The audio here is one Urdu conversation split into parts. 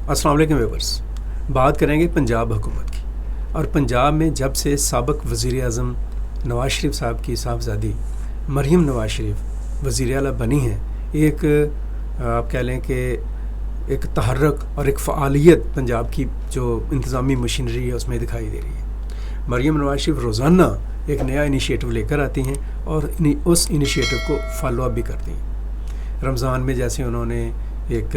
السلام علیکم ویورز، بات کریں گے پنجاب حکومت کی. اور پنجاب میں جب سے سابق وزیر اعظم نواز شریف صاحب کی صاحبزادی مریم نواز شریف وزیر اعلیٰ بنی ہیں، ایک آپ کہہ لیں کہ ایک تحرک اور ایک فعالیت پنجاب کی جو انتظامی مشینری ہے اس میں دکھائی دے رہی ہے. مریم نواز شریف روزانہ ایک نیا انیشیٹو لے کر آتی ہیں اور اس انیشیٹو کو فالو اپ بھی کرتی ہیں. رمضان میں جیسے انہوں نے ایک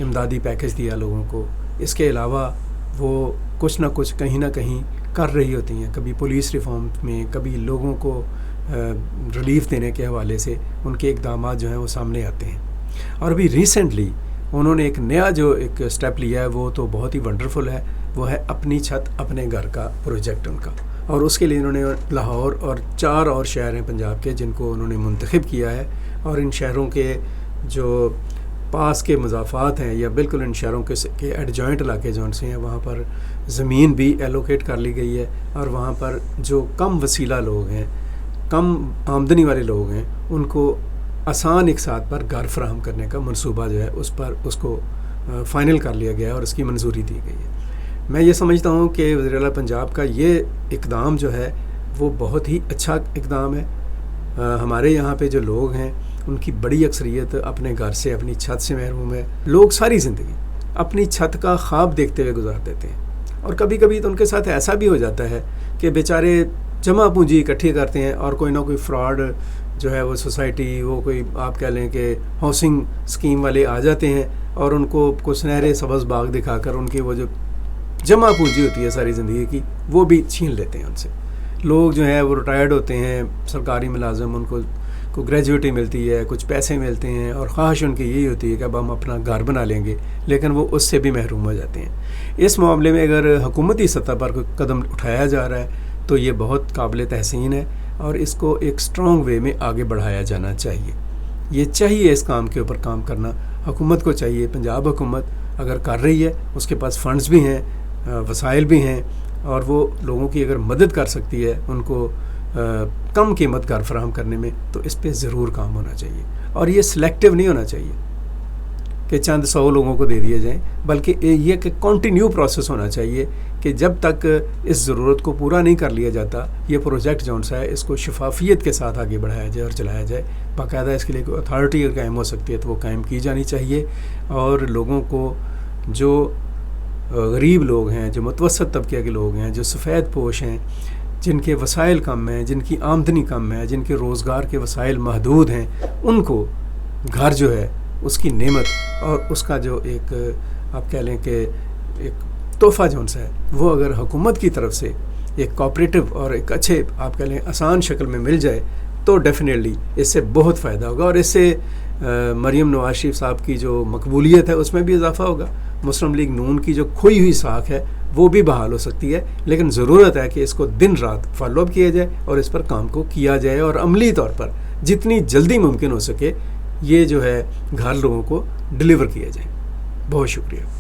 امدادی پیکج دیا لوگوں کو، اس کے علاوہ وہ کچھ نہ کچھ کہیں نہ کہیں کر رہی ہوتی ہیں. کبھی پولیس ریفارم میں، کبھی لوگوں کو ریلیف دینے کے حوالے سے ان کے اقدامات جو ہیں وہ سامنے آتے ہیں. اور ابھی ریسنٹلی انہوں نے ایک نیا جو ایک سٹیپ لیا ہے وہ تو بہت ہی ونڈرفل ہے، وہ ہے اپنی چھت اپنے گھر کا پروجیکٹ ان کا. اور اس کے لیے انہوں نے لاہور اور 4 اور شہر ہیں پنجاب کے جن کو انہوں نے منتخب کیا ہے، اور ان شہروں کے جو پاس کے مضافات ہیں یا بالکل ان شہروں کے ایڈجوائنٹ علاقے جو سے ہیں وہاں پر زمین بھی ایلوکیٹ کر لی گئی ہے. اور وہاں پر جو کم وسیلہ لوگ ہیں، کم آمدنی والے لوگ ہیں، ان کو آسان ایک ساتھ پر گھر فراہم کرنے کا منصوبہ جو ہے اس کو فائنل کر لیا گیا ہے اور اس کی منظوری دی گئی ہے. میں یہ سمجھتا ہوں کہ وزیر اعلیٰ پنجاب کا یہ اقدام جو ہے وہ بہت ہی اچھا اقدام ہے. ہمارے یہاں پہ جو لوگ ہیں ان کی بڑی اکثریت اپنے گھر سے، اپنی چھت سے محروم ہے. لوگ ساری زندگی اپنی چھت کا خواب دیکھتے ہوئے گزار دیتے ہیں، اور کبھی کبھی تو ان کے ساتھ ایسا بھی ہو جاتا ہے کہ بیچارے جمع پونجی اکٹھی کرتے ہیں اور کوئی نہ کوئی فراڈ جو ہے وہ سوسائٹی، وہ کوئی آپ کہہ لیں کہ ہاؤسنگ اسکیم والے آ جاتے ہیں اور ان کو کچھ سنہرے سبز باغ دکھا کر ان کی وہ جو جمع پونجی ہوتی ہے ساری زندگی کی وہ بھی چھین لیتے ہیں ان سے. لوگ جو ہیں وہ ریٹائرڈ ہوتے ہیں، سرکاری ملازم، ان کو گریجویٹی ملتی ہے، کچھ پیسے ملتے ہیں، اور خواہش ان کی یہی ہوتی ہے کہ اب ہم اپنا گھر بنا لیں گے، لیکن وہ اس سے بھی محروم ہو جاتے ہیں. اس معاملے میں اگر حکومتی سطح پر کوئی قدم اٹھایا جا رہا ہے تو یہ بہت قابل تحسین ہے، اور اس کو ایک اسٹرانگ وے میں آگے بڑھایا جانا چاہیے. یہ چاہیے اس کام کے اوپر کام کرنا حکومت کو چاہیے. پنجاب حکومت اگر کر رہی ہے، اس کے پاس فنڈز بھی ہیں، وسائل بھی ہیں، اور وہ لوگوں کی اگر مدد کر سکتی ہے ان کو کم قیمت گھر فراہم کرنے میں، تو اس پہ ضرور کام ہونا چاہیے. اور یہ سلیکٹیو نہیں ہونا چاہیے کہ چند 100 لوگوں کو دے دیے جائیں، بلکہ یہ کہ کنٹینیو پروسیس ہونا چاہیے کہ جب تک اس ضرورت کو پورا نہیں کر لیا جاتا یہ پروجیکٹ جون سا ہے اس کو شفافیت کے ساتھ آگے بڑھایا جائے اور چلایا جائے. باقاعدہ اس کے لیے کوئی اتھارٹی اگر قائم ہو سکتی ہے تو وہ قائم کی جانی چاہیے، اور لوگوں کو جو غریب لوگ ہیں، جو متوسط طبقے کے لوگ ہیں، جو سفید پوش ہیں، جن کے وسائل کم ہیں، جن کی آمدنی کم ہے، جن کے روزگار کے وسائل محدود ہیں، ان کو گھر جو ہے اس کی نعمت اور اس کا جو ایک آپ کہہ لیں کہ ایک تحفہ جون سا ہے وہ اگر حکومت کی طرف سے ایک کوآپریٹو اور ایک اچھے آپ کہہ لیں آسان شکل میں مل جائے تو ڈیفینیٹلی اس سے بہت فائدہ ہوگا، اور اس سے مریم نواز شریف صاحب کی جو مقبولیت ہے اس میں بھی اضافہ ہوگا. مسلم لیگ نون کی جو کھوئی ہوئی ساکھ ہے وہ بھی بحال ہو سکتی ہے، لیکن ضرورت ہے کہ اس کو دن رات فالو اپ کیا جائے اور اس پر کام کو کیا جائے، اور عملی طور پر جتنی جلدی ممکن ہو سکے یہ جو ہے گھر لوگوں کو ڈلیور کیا جائے. بہت شکریہ.